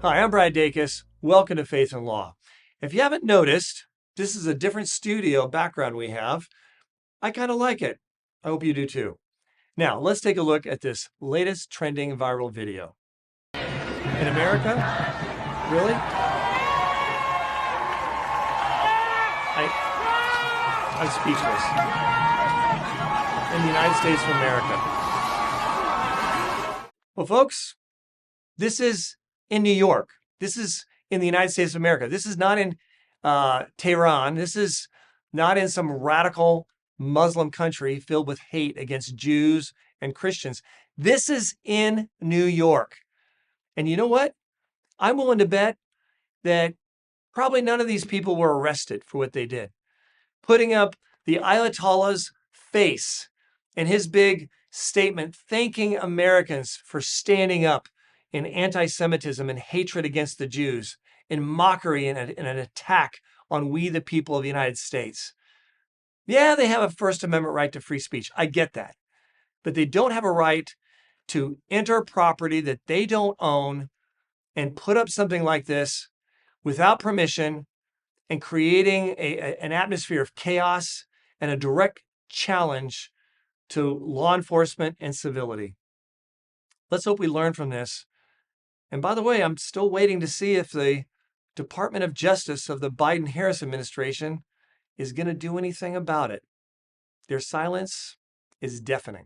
Hi, I'm Brad Dacus. Welcome to Faith and Law. If you haven't noticed, this is a different studio background we have. I kind of like it. I hope you do too. Now, let's take a look at this latest trending viral video. In America? Really? I'm speechless. In the United States of America. Well, folks, this is in New York. This is in the United States of America. This is not in Tehran. This is not in some radical Muslim country filled with hate against Jews and Christians. This is in New York. And you know what? I'm willing to bet that probably none of these people were arrested for what they did. Putting up the Ayatollah's face and his big statement thanking Americans for standing up in anti-Semitism and hatred against the Jews, in mockery and an attack on we the people of the United States. Yeah, they have a First Amendment right to free speech. I get that. But they don't have a right to enter property that they don't own and put up something like this without permission and creating an atmosphere of chaos and a direct challenge to law enforcement and civility. Let's hope we learn from this. And by the way, I'm still waiting to see if the Department of Justice of the Biden-Harris administration is going to do anything about it. Their silence is deafening.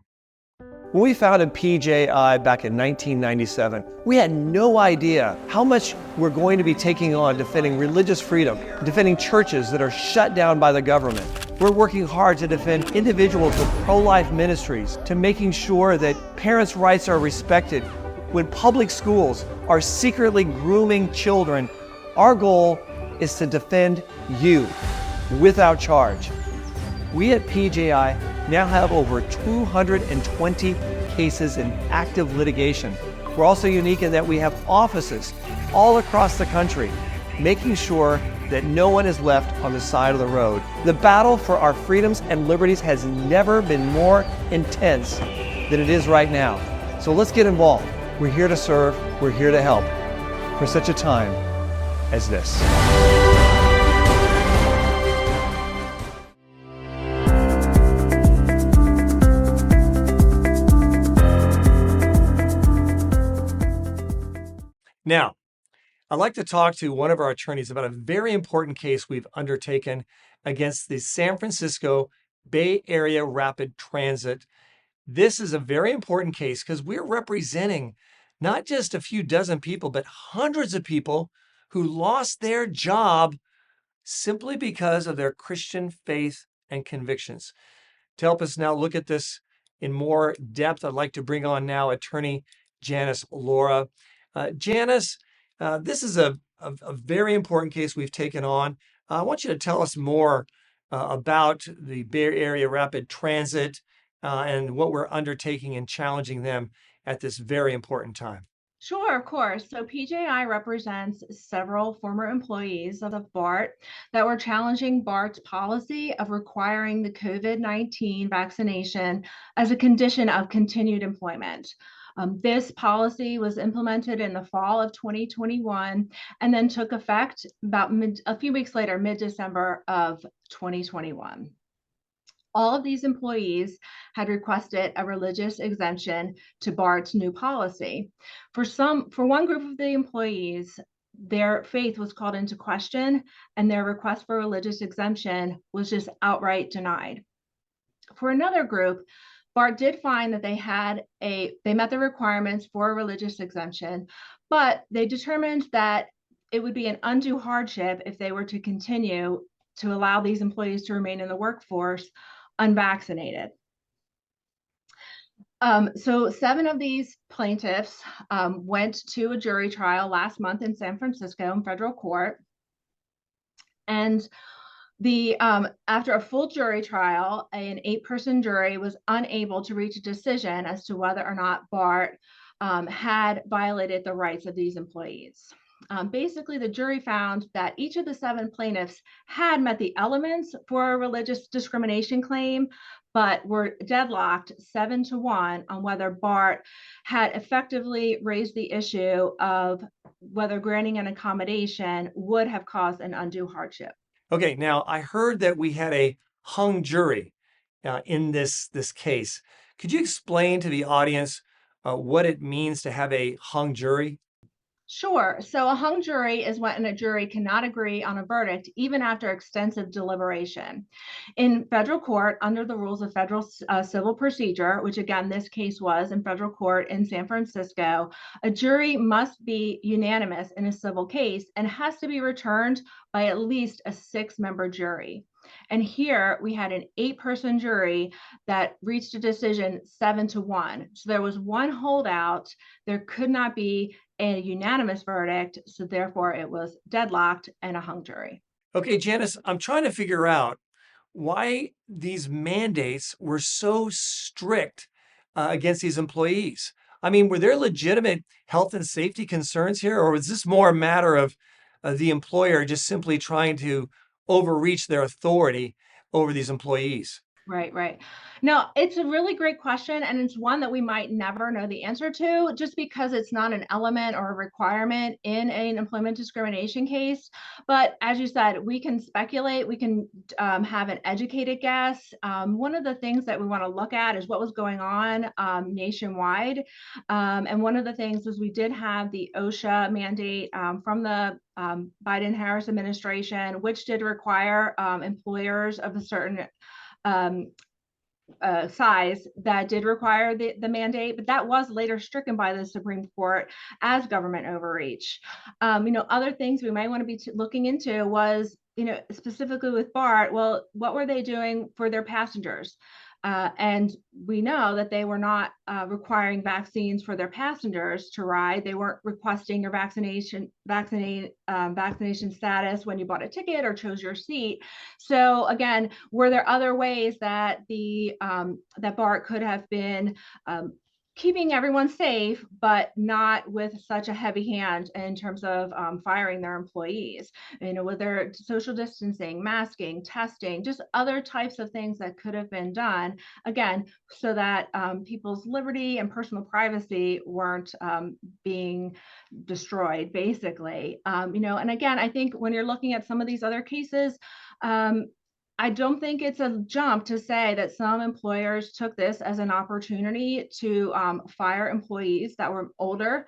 When we founded PJI back in 1997, we had no idea how much we're going to be taking on defending religious freedom, defending churches that are shut down by the government. We're working hard to defend individuals with pro-life ministries, to making sure that parents' rights are respected. When public schools are secretly grooming children, our goal is to defend you without charge. We at PJI now have over 220 cases in active litigation. We're also unique in that we have offices all across the country, making sure that no one is left on the side of the road. The battle for our freedoms and liberties has never been more intense than it is right now. So let's get involved. We're here to serve, we're here to help for such a time as this. Now, I'd like to talk to one of our attorneys about a very important case we've undertaken against the San Francisco Bay Area Rapid Transit. This is a very important case because we're representing not just a few dozen people, but hundreds of people who lost their job simply because of their Christian faith and convictions. To help us now look at this in more depth, I'd like to bring on now attorney Janice Laura. Janice, this is a very important case we've taken on. I want you to tell us more about the Bay Area Rapid Transit and what we're undertaking and challenging them at this very important time. Sure, of course. So PJI represents several former employees of BART that were challenging BART's policy of requiring the COVID-19 vaccination as a condition of continued employment. This policy was implemented in the fall of 2021 and then took effect about a few weeks later, mid-December of 2021. All of these employees had requested a religious exemption to BART's new policy. For one group of the employees, their faith was called into question and their request for religious exemption was just outright denied. For another group, BART did find that they met the requirements for a religious exemption, but they determined that it would be an undue hardship if they were to continue to allow these employees to remain in the workforce unvaccinated. So 7 of these plaintiffs went to a jury trial last month in San Francisco in federal court. And after a full jury trial, an 8-person jury was unable to reach a decision as to whether or not BART had violated the rights of these employees. Basically, the jury found that each of the 7 plaintiffs had met the elements for a religious discrimination claim, but were deadlocked 7-1 on whether BART had effectively raised the issue of whether granting an accommodation would have caused an undue hardship. Okay, now I heard that we had a hung jury in this case. Could you explain to the audience what it means to have a hung jury? Sure. So a hung jury is when a jury cannot agree on a verdict, even after extensive deliberation. In federal court, under the rules of federal civil procedure, which again, this case was in federal court in San Francisco, a jury must be unanimous in a civil case and has to be returned by at least a 6-member jury. And here we had an 8-person jury that reached a decision 7-1. So there was one holdout. There could not be a unanimous verdict, so therefore it was deadlocked and a hung jury. Okay, Janice, I'm trying to figure out why these mandates were so strict against these employees. I mean, were there legitimate health and safety concerns here, or was this more a matter of the employer just simply trying to overreach their authority over these employees? Right, right. No, it's a really great question, and it's one that we might never know the answer to just because it's not an element or a requirement in an employment discrimination case. But as you said, we can speculate, we can have an educated guess. One of the things that we want to look at is what was going on nationwide. And one of the things was we did have the OSHA mandate from the Biden-Harris administration, which did require employers of a certain size that did require the mandate, but that was later stricken by the Supreme Court as government overreach. Other things we might want to be looking into was, specifically with BART, well, what were they doing for their passengers? And we know that they were not requiring vaccines for their passengers to ride. They weren't requesting your vaccination status when you bought a ticket or chose your seat. So again, were there other ways that that BART could have been keeping everyone safe, but not with such a heavy hand in terms of firing their employees, whether social distancing, masking, testing, just other types of things that could have been done, again, so that people's liberty and personal privacy weren't being destroyed, basically. And again, I think when you're looking at some of these other cases, I don't think it's a jump to say that some employers took this as an opportunity to fire employees that were older.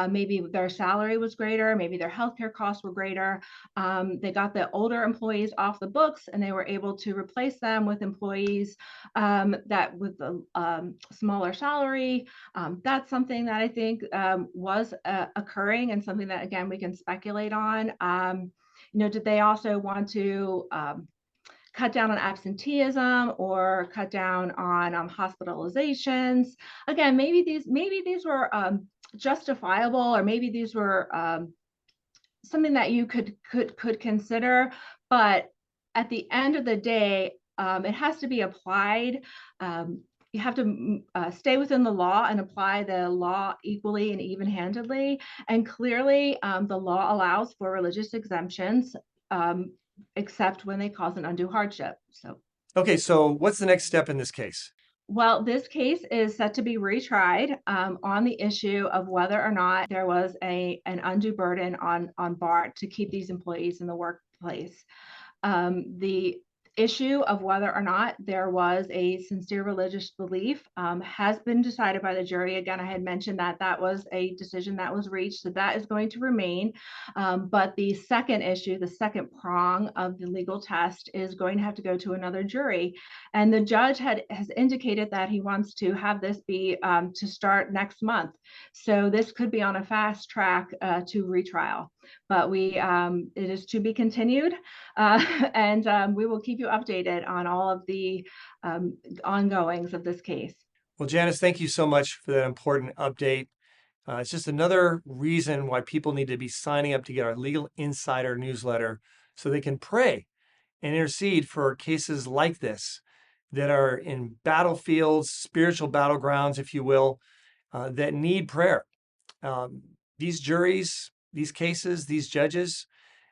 Maybe their salary was greater, maybe their healthcare costs were greater. They got the older employees off the books and they were able to replace them with employees that with a smaller salary. That's something that I think was occurring and something that, again, we can speculate on. Did they also want to cut down on absenteeism or cut down on hospitalizations? Again, maybe these were justifiable, or maybe these were something that you could consider. But at the end of the day, it has to be applied. You have to stay within the law and apply the law equally and even-handedly. And clearly, the law allows for religious exemptions, except when they cause an undue hardship. Okay, so what's the next step in this case? Well, this case is set to be retried on the issue of whether or not there was an undue burden on BART to keep these employees in the workplace. The issue of whether or not there was a sincere religious belief has been decided by the jury. Again, I had mentioned that that was a decision that was reached, so that is going to remain. But the second issue, the second prong of the legal test, is going to have to go to another jury. And the judge has indicated that he wants to have this be to start next month. So this could be on a fast track to retrial. But it is to be continued, and we will keep you updated on all of the ongoings of this case. Well, Janice, thank you so much for that important update. It's just another reason why people need to be signing up to get our Legal Insider newsletter so they can pray and intercede for cases like this that are in battlefields, spiritual battlegrounds, if you will, that need prayer. These juries, these cases, these judges,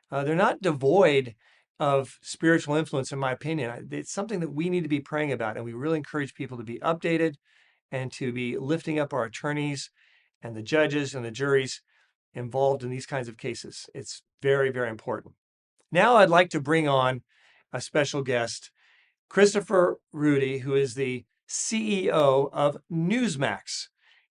they're not devoid of spiritual influence, in my opinion. It's something that we need to be praying about, and we really encourage people to be updated and to be lifting up our attorneys and the judges and the juries involved in these kinds of cases. It's very, very important. Now I'd like to bring on a special guest, Christopher Rudy, who is the CEO of Newsmax.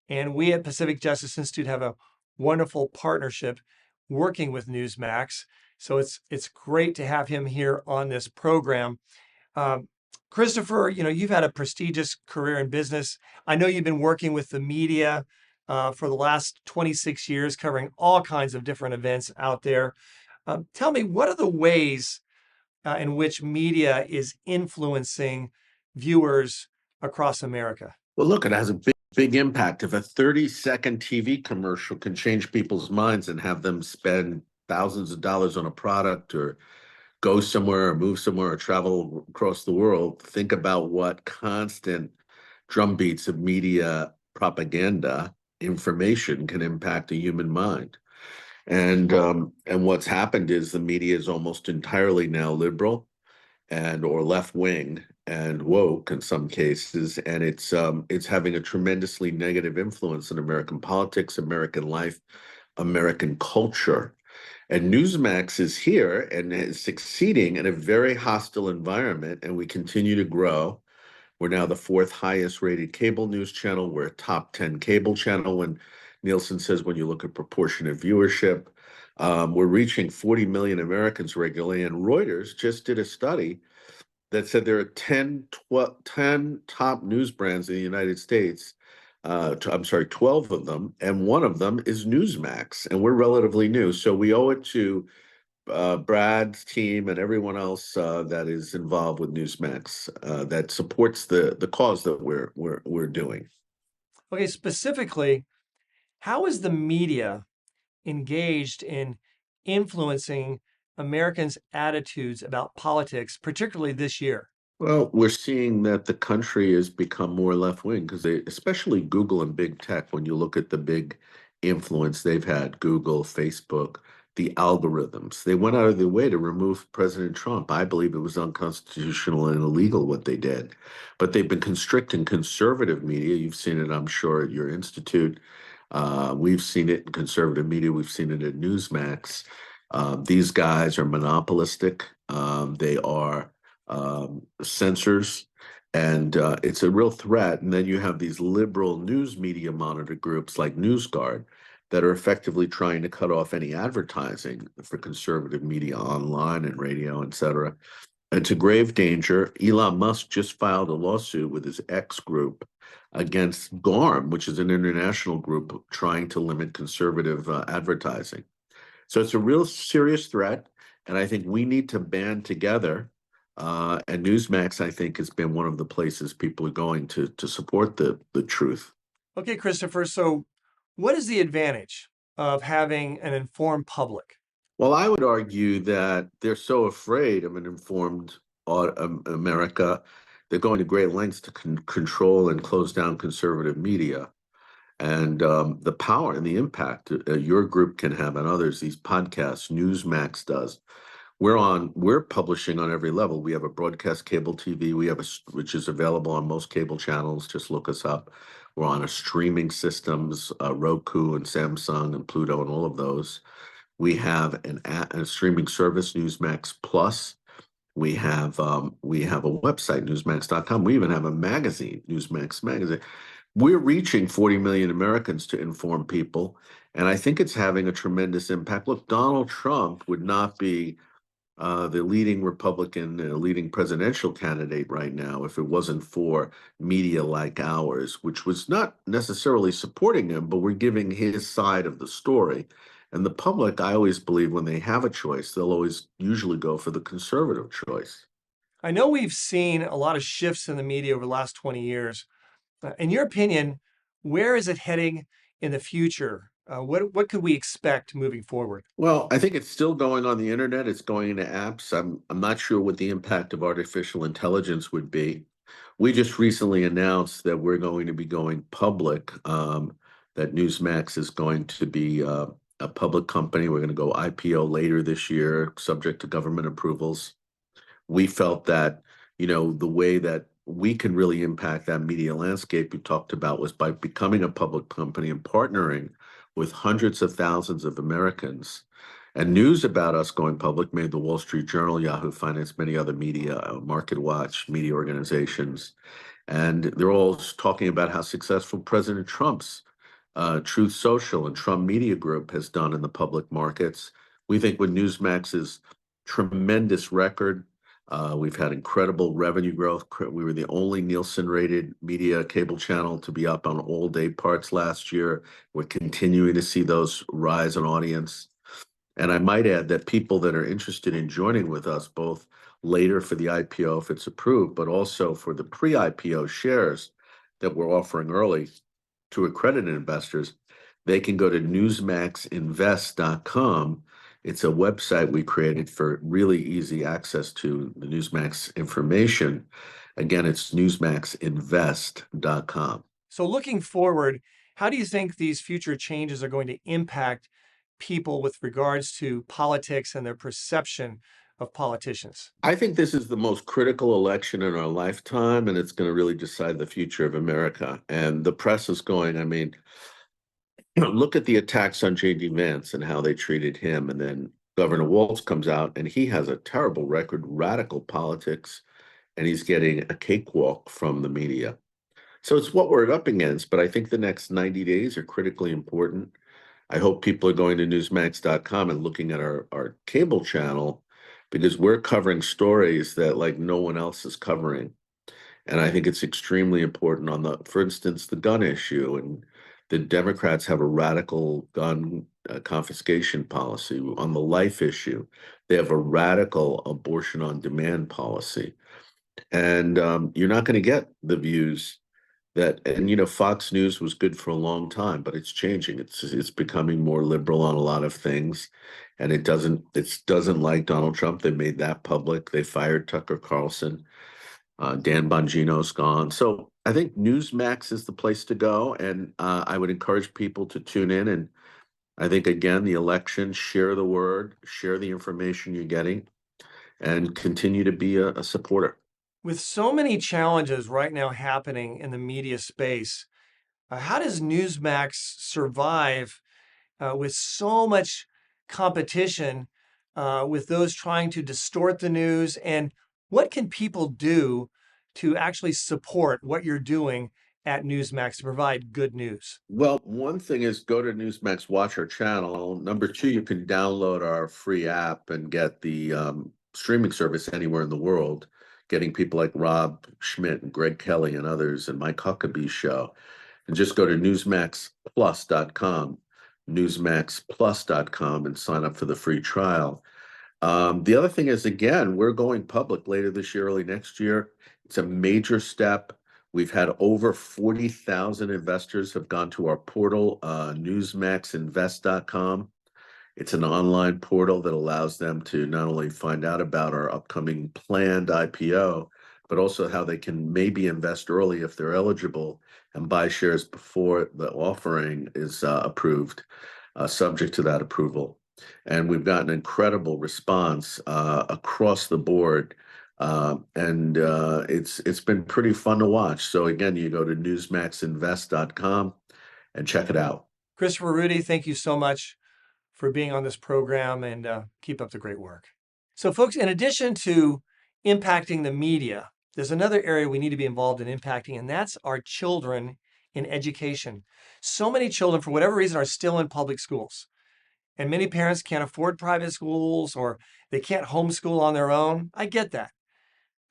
And we at Pacific Justice Institute have a wonderful partnership working with Newsmax. So it's great to have him here on this program. Christopher, you've had a prestigious career in business. I know you've been working with the media for the last 26 years, covering all kinds of different events out there. Tell me, what are the ways in which media is influencing viewers across America? Well, look, it has a big impact. If a 30-second TV commercial can change people's minds and have them spend thousands of dollars on a product or go somewhere or move somewhere or travel across the world, think about what constant drumbeats of media propaganda information can impact a human mind. And what's happened is the media is almost entirely now liberal and or left wing and woke in some cases, and it's having a tremendously negative influence in American politics, American life, American culture. And Newsmax is here and is succeeding in a very hostile environment, and we continue to grow. We're now the fourth highest rated cable news channel. We're a top 10 cable channel when Nielsen says when you look at proportionate viewership. We're reaching 40 million Americans regularly, and Reuters just did a study that said there are 10 top news brands in the United States. 12 of them, and one of them is Newsmax, and we're relatively new. So we owe it to Brad's team and everyone else that is involved with Newsmax that supports the cause that we're doing. Okay, specifically, how is the media engaged in influencing Americans' attitudes about politics, particularly this year? Well, we're seeing that the country has become more left-wing because especially Google and big tech, when you look at the big influence they've had, Google, Facebook, the algorithms, they went out of their way to remove President Trump. I believe it was unconstitutional and illegal what they did, but they've been constricting conservative media. You've seen it, I'm sure, at your institute. We've seen it in conservative media. We've seen it at Newsmax. These guys are monopolistic. They are censors, and it's a real threat. And then you have these liberal news media monitor groups like NewsGuard that are effectively trying to cut off any advertising for conservative media online and radio, et cetera. It's a grave danger. Elon Musk just filed a lawsuit with his X group against GARM, which is an international group trying to limit conservative advertising. So it's a real serious threat, and I think we need to band together. And Newsmax, I think, has been one of the places people are going to support the truth. Okay, Christopher, so what is the advantage of having an informed public? Well, I would argue that they're so afraid of an informed America, they're going to great lengths to control and close down conservative media. And the power and the impact your group can have on others, these podcasts, Newsmax does. We're publishing on every level. We have a broadcast cable TV, which is available on most cable channels. Just look us up. We're on a streaming systems, Roku and Samsung and Pluto and all of those. We have a streaming service, Newsmax Plus. We have a website, newsmax.com. We even have a magazine, Newsmax Magazine. We're reaching 40 million Americans to inform people, and I think it's having a tremendous impact. Look, Donald Trump would not be the leading Republican, leading presidential candidate right now if it wasn't for media like ours, which was not necessarily supporting him, but we're giving his side of the story. And the public, I always believe, when they have a choice, they'll always usually go for the conservative choice. I know we've seen a lot of shifts in the media over the last 20 years. In your opinion, where is it heading in the future? What could we expect moving forward? Well, I think it's still going on the internet. It's going into apps. I'm not sure what the impact of artificial intelligence would be. We just recently announced that we're going to be going public, that Newsmax is going to be a public company. We're going to go IPO later this year, subject to government approvals. We felt that, the way that we can really impact that media landscape you talked about was by becoming a public company and partnering with hundreds of thousands of Americans. And news about us going public made the Wall Street Journal, Yahoo Finance, many other media, Market Watch, media organizations. And they're all talking about how successful President Trump's Truth Social and Trump Media Group has done in the public markets. We think with Newsmax's tremendous record, we've had incredible revenue growth. We were the only Nielsen-rated media cable channel to be up on all day parts last year. We're continuing to see those rise in audience. And I might add that people that are interested in joining with us, both later for the IPO if it's approved, but also for the pre-IPO shares that we're offering early to accredited investors, they can go to newsmaxinvest.com. It's a website we created for really easy access to the Newsmax information. Again, it's newsmaxinvest.com. So looking forward, how do you think these future changes are going to impact people with regards to politics and their perception of politicians? I think this is the most critical election in our lifetime, and it's going to really decide the future of America. And the press is going, look at the attacks on J.D. Vance and how they treated him. And then Governor Walz comes out, and he has a terrible record, radical politics, and he's getting a cakewalk from the media. So it's what we're up against, but I think the next 90 days are critically important. I hope people are going to newsmax.com and looking at our cable channel, because we're covering stories that like no one else is covering. And I think it's extremely important for instance, the gun issue. And the Democrats have a radical gun confiscation policy. On the life issue, they have a radical abortion on demand policy. And you're not going to get the views and Fox News was good for a long time, but it's changing. It's becoming more liberal on a lot of things, and it doesn't like Donald Trump. They made that public. They fired Tucker Carlson. Dan Bongino's gone. So I think Newsmax is the place to go, and I would encourage people to tune in. And I think again, the election, share the word, share the information you're getting, and continue to be a supporter. With so many challenges right now happening in the media space, how does Newsmax survive with so much competition with those trying to distort the news? And what can people do to actually support what you're doing at Newsmax to provide good news? Well, one thing is go to Newsmax, watch our channel. Number two, you can download our free app and get the streaming service anywhere in the world, getting people like Rob Schmidt and Greg Kelly and others and Mike Huckabee's show. And just go to newsmaxplus.com, newsmaxplus.com, and sign up for the free trial. The other thing is, again, we're going public later this year, early next year. It's a major step. We've had over 40,000 investors have gone to our portal, newsmaxinvest.com. It's an online portal that allows them to not only find out about our upcoming planned IPO, but also how they can maybe invest early if they're eligible and buy shares before the offering is approved, subject to that approval. And we've gotten incredible response across the board. And it's been pretty fun to watch. So again, you go to newsmaxinvest.com and check it out. Christopher Rudy, thank you so much for being on this program, and keep up the great work. So folks, in addition to impacting the media, there's another area we need to be involved in impacting, and that's our children in education. So many children, for whatever reason, are still in public schools. And many parents can't afford private schools, or they can't homeschool on their own. I get that.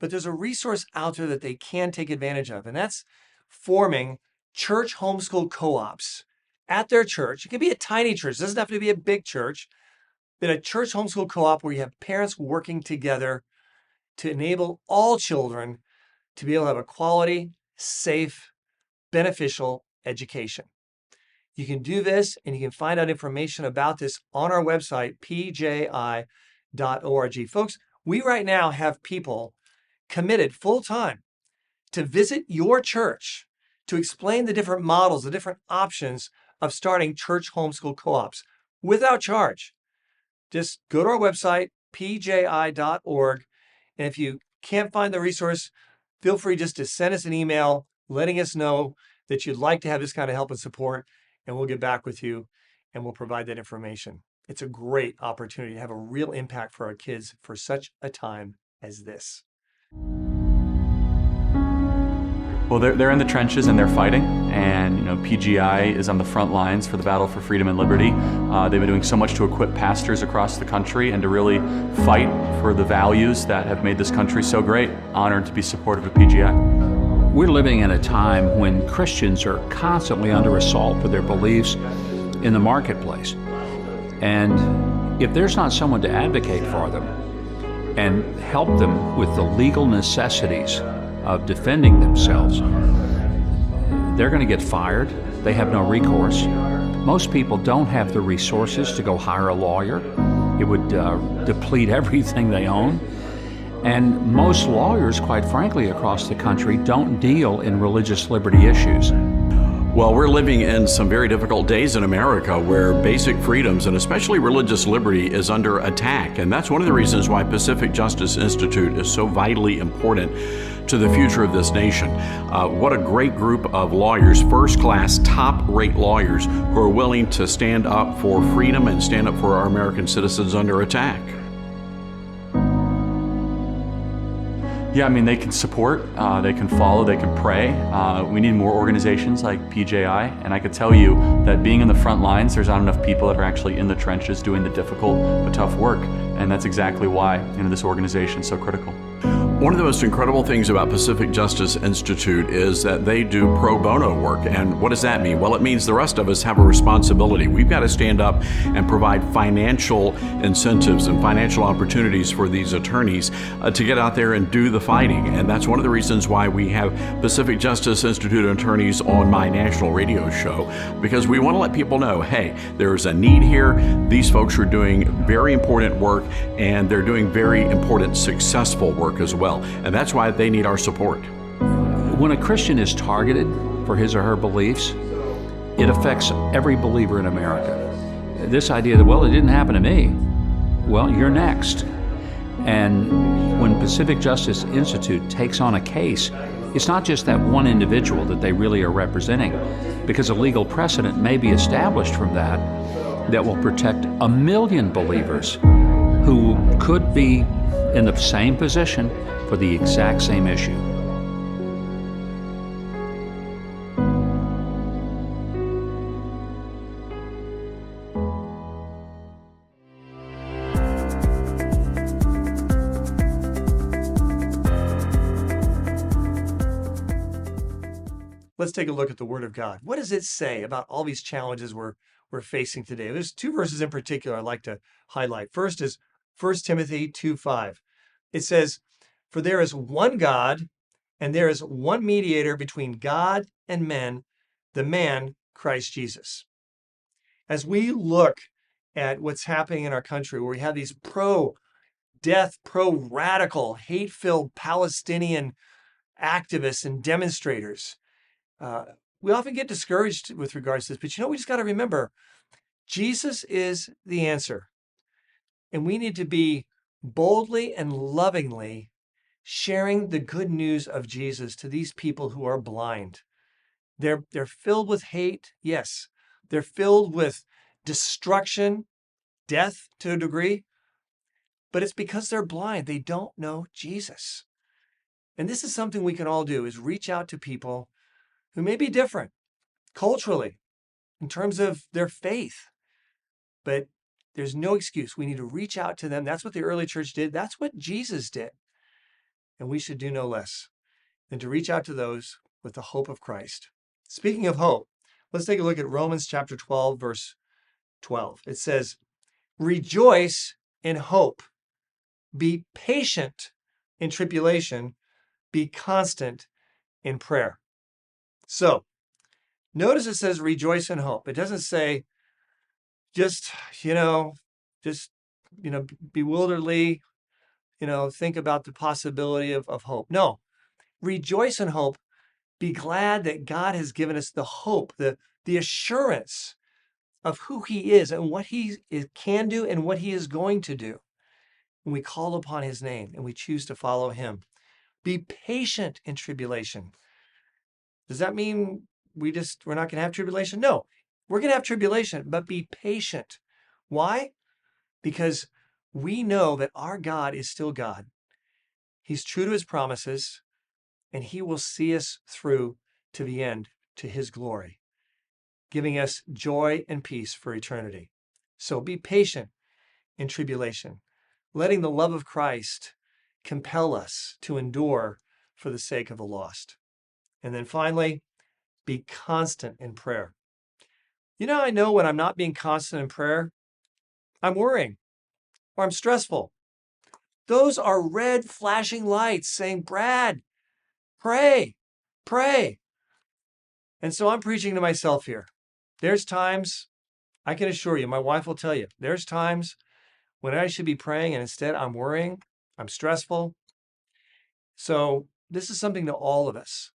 But there's a resource out there that they can take advantage of, and that's forming church homeschool co-ops at their church. It can be a tiny church. It doesn't have to be a big church, but a church homeschool co-op where you have parents working together to enable all children to be able to have a quality, safe, beneficial education. You can do this, and you can find out information about this on our website, pji.org. Folks, we right now have people committed full-time to visit your church to explain the different models, the different options of starting church homeschool co-ops. without charge. Just go to our website, pji.org. And if you can't find the resource, feel free just to send us an email letting us know that you'd like to have this kind of help and support, and we'll get back with you and we'll provide that information. It's a great opportunity to have a real impact for our kids for such a time as this. Well, they're in the trenches and they're fighting, and PGI is on the front lines for the battle for freedom and liberty. They've been doing so much to equip pastors across the country and to really fight for the values that have made this country so great. Honored to be supportive of PGI. We're living in a time when Christians are constantly under assault for their beliefs in the marketplace. And if there's not someone to advocate for them and help them with the legal necessities of defending themselves, they're going to get fired. They have no recourse. Most people don't have the resources to go hire a lawyer. It would deplete everything they own. And most lawyers, quite frankly, across the country don't deal in religious liberty issues. Well, we're living in some very difficult days in America where basic freedoms and especially religious liberty is under attack. And that's one of the reasons why Pacific Justice Institute is so vitally important to the future of this nation. What a great group of lawyers, first-class, top-rate lawyers who are willing to stand up for freedom and stand up for our American citizens under attack. Yeah, they can support, they can follow, they can pray. We need more organizations like PJI, and I could tell you that being in the front lines, there's not enough people that are actually in the trenches doing the difficult but tough work, and that's exactly why this organization is so critical. One of the most incredible things about Pacific Justice Institute is that they do pro bono work. And what does that mean? Well, it means the rest of us have a responsibility. We've got to stand up and provide financial incentives and financial opportunities for these attorneys to get out there and do the fighting. And that's one of the reasons why we have Pacific Justice Institute attorneys on my national radio show, because we want to let people know, hey, there's a need here. These folks are doing very important work, and they're doing very important, successful work as well. And that's why they need our support. When a Christian is targeted for his or her beliefs, it affects every believer in America. This idea that, well, it didn't happen to me. Well, you're next. And when Pacific Justice Institute takes on a case, it's not just that one individual that they really are representing, because a legal precedent may be established from that will protect 1 million believers who could be in the same position for the exact same issue. Let's take a look at the Word of God. What does it say about all these challenges we're facing today? There's two verses in particular I'd like to highlight. First is 1 Timothy 2:5. It says, "For there is one God, and there is one mediator between God and men, the man Christ Jesus." As we look at what's happening in our country, where we have these pro-death, pro-radical, hate-filled Palestinian activists and demonstrators, we often get discouraged with regards to this, but we just got to remember, Jesus is the answer. And we need to be boldly and lovingly sharing the good news of Jesus to these people who are blind. They're filled with hate, yes. They're filled with destruction, death to a degree, but it's because they're blind. They don't know Jesus. And this is something we can all do, is reach out to people who may be different culturally in terms of their faith, but there's no excuse. We need to reach out to them. That's what the early church did. That's what Jesus did. And we should do no less than to reach out to those with the hope of Christ. Speaking of hope, let's take a look at Romans chapter 12, verse 12. It says, "Rejoice in hope. Be patient in tribulation. Be constant in prayer." So, notice it says rejoice in hope. It doesn't say just bewilderedly, think about the possibility of hope. No, rejoice in hope. Be glad that God has given us the hope, the assurance of who he is and what can do and what he is going to do when we call upon his name and we choose to follow him. Be patient in tribulation. Does that mean we're not going to have tribulation? No, we're going to have tribulation, but be patient. Why? Because we know that our God is still God. He's true to his promises, and he will see us through to the end, to his glory, giving us joy and peace for eternity. So be patient in tribulation, letting the love of Christ compel us to endure for the sake of the lost. And then finally, be constant in prayer. You know, I know when I'm not being constant in prayer, I'm worrying or I'm stressful. Those are red flashing lights saying, Brad, pray, pray. And so I'm preaching to myself here. There's times, I can assure you, my wife will tell you, there's times when I should be praying and instead I'm worrying, I'm stressful. So this is something to all of us.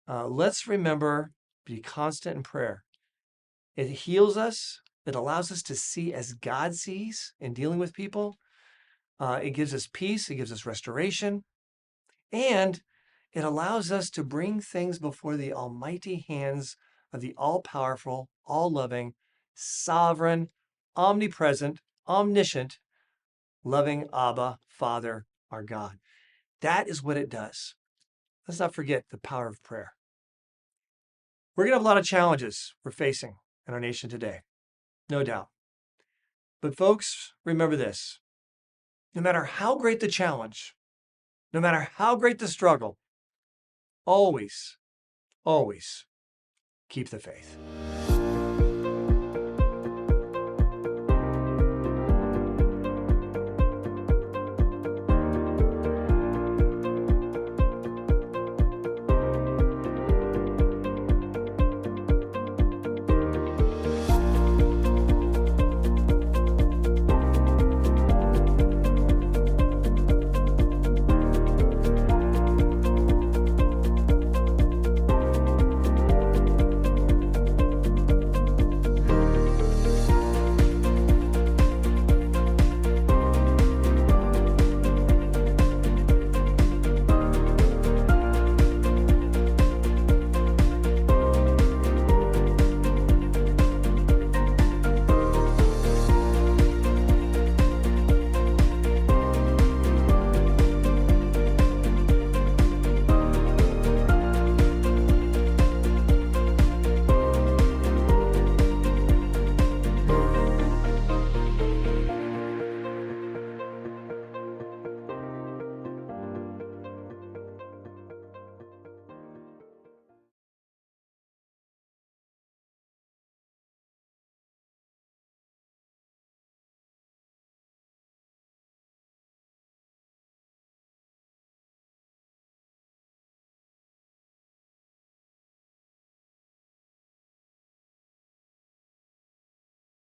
Let's remember, be constant in prayer. It heals us. It allows us to see as God sees in dealing with people. It gives us peace. It gives us restoration. And it allows us to bring things before the almighty hands of the all-powerful, all-loving, sovereign, omnipresent, omniscient, loving Abba, Father, our God. That is what it does. Let's not forget the power of prayer. We're going to have a lot of challenges we're facing in our nation today, no doubt. But folks, remember this. No matter how great the challenge, no matter how great the struggle, always, always keep the faith.